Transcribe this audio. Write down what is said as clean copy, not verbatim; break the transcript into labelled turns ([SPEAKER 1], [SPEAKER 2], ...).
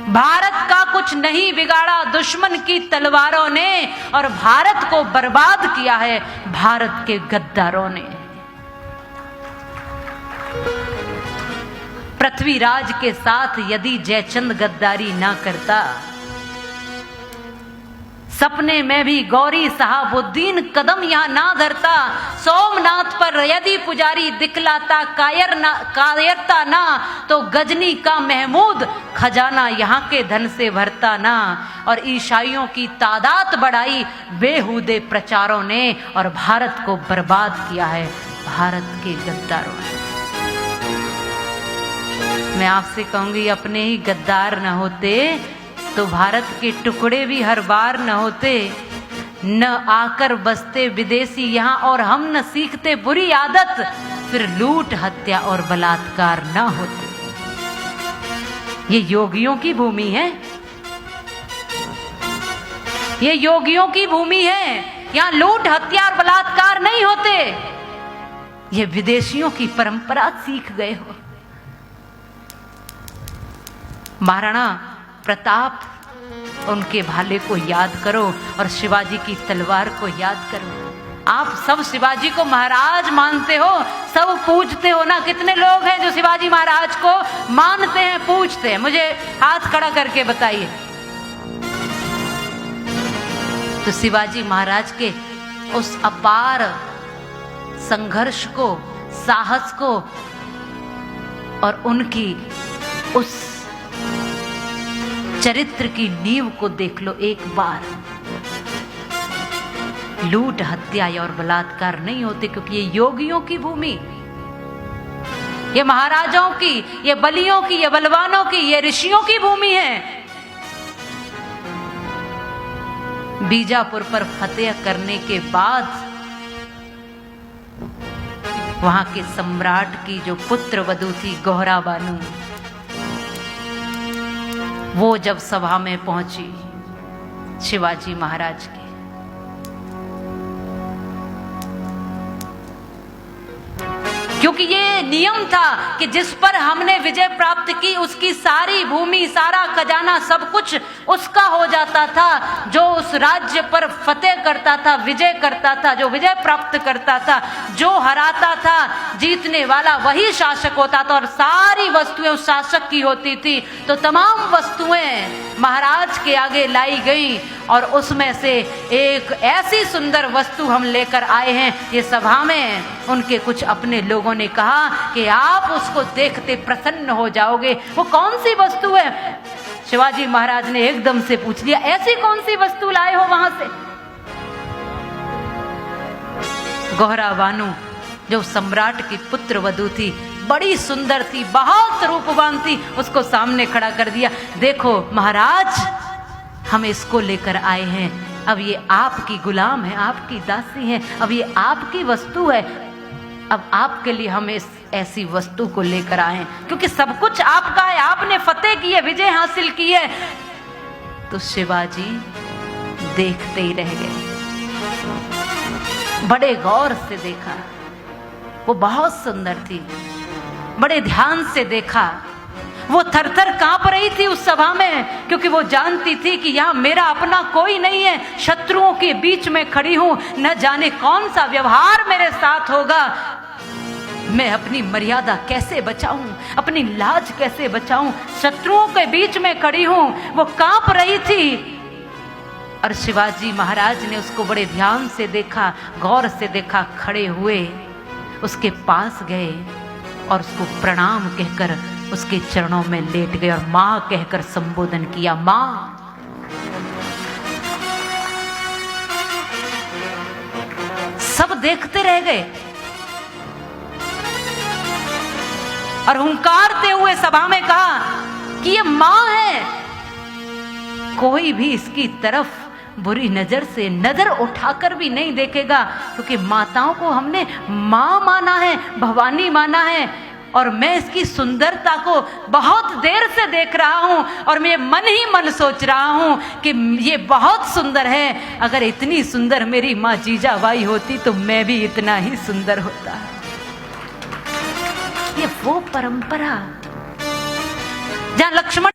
[SPEAKER 1] भारत का कुछ नहीं बिगाड़ा दुश्मन की तलवारों ने, और भारत को बर्बाद किया है भारत के गद्दारों ने। पृथ्वीराज के साथ यदि जयचंद गद्दारी ना करता, सपने में भी गौरी साहबुद्दीन कदम यहां ना धरता, सोमनाथ पर यदि पुजारी दिखलाता कायरता ना, तो गजनी का महमूद खजाना यहां के धन से भरता ना। और ईसाइयों की तादाद बढ़ाई बेहुदे प्रचारों ने, और भारत को बर्बाद किया है भारत के गद्दारों ने। मैं आपसे कहूंगी, अपने ही गद्दार न होते तो भारत के टुकड़े भी हर बार न होते, न आकर बसते विदेशी यहां, और हम न सीखते बुरी आदत, फिर लूट हत्या और बलात्कार न होते। ये योगियों की भूमि है, ये योगियों की भूमि है, यहां लूट हत्या और बलात्कार नहीं होते। ये विदेशियों की परंपरा सीख गए हो। महाराणा प्रताप, उनके भाले को याद करो और शिवाजी की तलवार को याद करो। आप सब शिवाजी को महाराज मानते हो, सब पूजते हो ना। कितने लोग हैं जो शिवाजी महाराज को मानते हैं, पूजते हैं? मुझे हाथ खड़ा करके बताइए। तो शिवाजी महाराज के उस अपार संघर्ष को, साहस को, और उनकी उस चरित्र की नींव को देख लो एक बार। लूट हत्या और बलात्कार नहीं होते, क्योंकि ये योगियों की भूमि, ये महाराजाओं की, ये बलियों की, ये बलवानों की, ये ऋषियों की भूमि है। बीजापुर पर फतेह करने के बाद वहां के सम्राट की जो पुत्र वधू थी गोहरा बानू, वो जब सभा में पहुंची शिवाजी महाराज के, क्योंकि ये नियम था कि जिस पर हमने विजय प्राप्त की उसकी सारी भूमि, सारा खजाना, सब कुछ उसका हो जाता था। जो उस राज्य पर फतेह करता था, विजय करता था, जो विजय प्राप्त करता था, जो हराता था, जीतने वाला वही शासक होता था, और सारी वस्तुएं उस शासक की होती थी। तो तमाम वस्तुएं महाराज के आगे लाई गई, और उसमें से एक ऐसी सुंदर वस्तु हम लेकर आए हैं। ये सभा में उनके कुछ अपने लोगों ने कहा कि आप उसको देखते प्रसन्न हो जाओगे। वो कौन सी वस्तु है? शिवाजी महाराज ने एकदम से पूछ लिया, ऐसी कौन सी वस्तु लाए हो वहां से? गोहरा बानू, जो सम्राट की पुत्र वधू थी, बड़ी सुंदर थी, बहुत रूपवान थी, उसको सामने खड़ा कर दिया। देखो महाराज, हम इसको लेकर आए हैं। अब ये आपकी गुलाम है, आपकी दासी है, अब ये आपकी वस्तु है। अब आपके लिए हम इस ऐसी वस्तु को लेकर आए, क्योंकि सब कुछ आपका है, आपने फतेह की है, विजय हासिल की है। तो शिवाजी देखते ही रह गए, बड़े गौर से देखा। वो बहुत सुंदर थी, बड़े ध्यान से देखा। वो थरथर कांप रही थी उस सभा में, क्योंकि वो जानती थी कि यहाँ मेरा अपना कोई नहीं है, शत्रुओं के बीच में खड़ी हूं, न जाने कौन सा व्यवहार मेरे साथ होगा। मैं अपनी मर्यादा कैसे बचाऊं, अपनी लाज कैसे बचाऊं, शत्रुओं के बीच में खड़ी हूं। वो कांप रही थी, और शिवाजी महाराज ने उसको बड़े ध्यान से देखा, गौर से देखा। खड़े हुए उसके पास गए और उसको प्रणाम कहकर उसके चरणों में लेट गए, और मां कहकर संबोधन किया। मां, सब देखते रह गए, और हुंकारते हुए सभा में कहा कि ये मां है। कोई भी इसकी तरफ बुरी नजर से नजर उठाकर भी नहीं देखेगा, क्योंकि माताओं को हमने मां माना है, भवानी माना है। और मैं इसकी सुंदरता को बहुत देर से देख रहा हूं, और मैं मन ही मन सोच रहा हूं कि ये बहुत सुंदर है। अगर इतनी सुंदर मेरी मां जीजाबाई होती तो मैं भी इतना ही सुंदर होता। ये वो परंपरा जहां लक्ष्मण